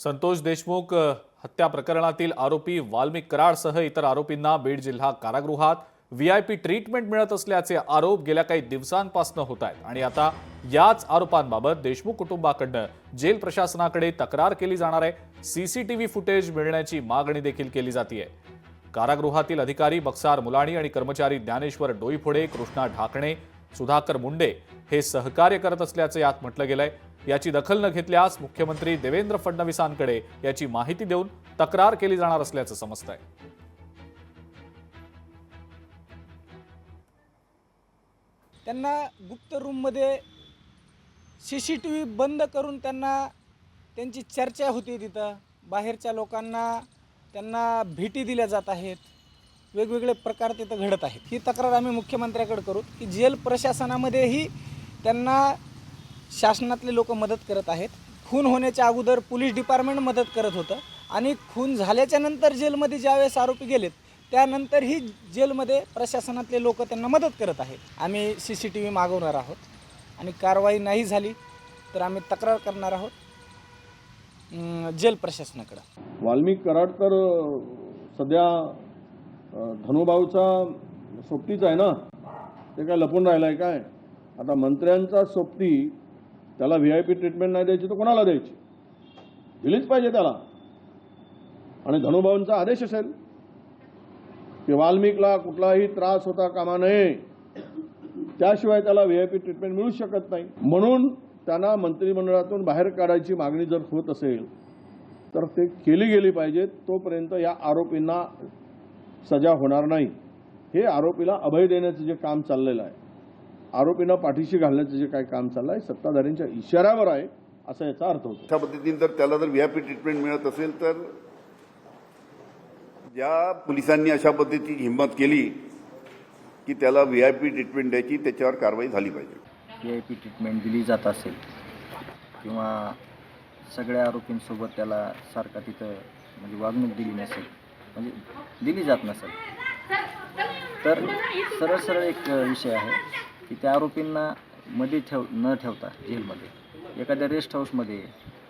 संतोष देशमुख हत्या प्रकरणातील आरोपी वाल्मिक कराडसह इतर आरोपींना बीड जिल्हा कारागृहात व्हीआयपी ट्रीटमेंट मिळत असल्याचे आरोप गेल्या काही दिवसांपासून होत आहेत आणि आता याच आरोपांबाबत देशमुख कुटुंबाकडून जेल प्रशासनाकडे तक्रार केली जाणार आहे। सीसीटीव्ही फुटेज मिळण्याची मागणी देखील केली जाते। कारागृहातील अधिकारी बक्सार मुलाणी आणि कर्मचारी ज्ञानेश्वर डोईफोडे, कृष्णा ढाकणे, सुधाकर मुंडे हे सहकार्य करत असल्याचे यात म्हटलं गेलंय। याची दखल न घेतल्यास मुख्यमंत्री देवेंद्र फडणवीसांकडे याची माहिती देऊन तक्रार केली जाणार असल्याचं समजतंय। त्यांना गुप्त रूममध्ये सीसीटीव्ही बंद करून त्यांची चर्चा होती। तिथं बाहेरच्या लोकांना त्यांना भेटी दिल्या जात आहेत। वेगवेगळे प्रकार तिथं घडत आहेत। ही तक्रार आम्ही मुख्यमंत्र्याकडे करू की जेल प्रशासनामध्येही त्यांना शासनातले लोक मदत करत आहेत। खून होण्याच्या अगोदर पोलीस डिपार्टमेंट मदत करत होतं आणि खून झाल्याच्या नंतर जेलमध्ये ज्यावेळेस आरोपी गेलेत त्यानंतरही जेलमध्ये प्रशासनातले लोक त्यांना मदत करत आहेत। आम्ही सीसीटीव्ही मागवणार आहोत आणि कारवाई नाही झाली तर आम्ही तक्रार करणार आहोत जेल प्रशासनाकडे। वाल्मिक कराड तर सध्या धनुभाऊचा सोबतीच आहे ना, ते काय लपून राहिलाय काय? आता मंत्र्यांचा सोबती त्याला व्हीआयपी ट्रीटमेंट नाही द्यायची तर कोणाला द्यायची? दिलीच पाहिजे त्याला। आणि धनुभाऊंचा आदेश असेल की वाल्मिकला कुठलाही त्रास होता कामा नये, त्याशिवाय त्याला व्हीआयपी ट्रीटमेंट मिळू शकत नाही, म्हणून त्यांना मंत्रिमंडळातून बाहेर काढायची मागणी जर होत असेल तर ते केली गेली पाहिजे। तोपर्यंत या आरोपींना सजा होणार नाही। हे आरोपीला अभय देण्याचं जे काम चाललेलं आहे, आरोपींना पाठीशी घालण्याचं जे काही काम चाललं आहे, सत्ताधाऱ्यांच्या इशाऱ्यावर आहे असा याचा अर्थ होतो। अशा पद्धतीने जर त्याला जर व्हीआयपी ट्रीटमेंट मिळत असेल तर ज्या पोलिसांनी अशा पद्धतीची हिंमत केली की त्याला व्हीआयपी ट्रीटमेंट द्यायची, त्याच्यावर कारवाई झाली पाहिजे। व्हीआयपी ट्रीटमेंट दिली जात असेल किंवा सगळ्या आरोपींसोबत त्याला सारखा तिथं म्हणजे वागणूक दिली नसेल, म्हणजे दिली जात नसेल, तर सरळ सरळ एक विषय आहे की त्या आरोपींना मध्ये न ठेवता जेलमध्ये एखाद्या रेस्ट हाऊसमध्ये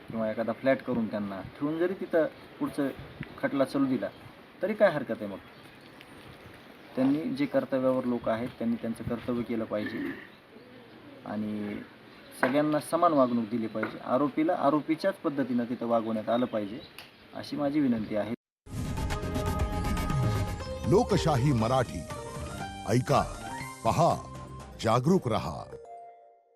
किंवा एखादा फ्लॅट करून त्यांना ठेवून जरी तिथं पुढचं खटला चालू दिला तरी काय हरकत आहे? मग त्यांनी जे कर्तव्यावर लोक आहेत त्यांनी त्यांचं कर्तव्य केलं पाहिजे आणि सगळ्यांना समान वागणूक दिली पाहिजे। आरोपीला आरोपीच्याच पद्धतीनं तिथं वागवण्यात आलं पाहिजे अशी माझी विनंती आहे। लोकशाही मराठी ऐका, पहा, जागरूक रहा।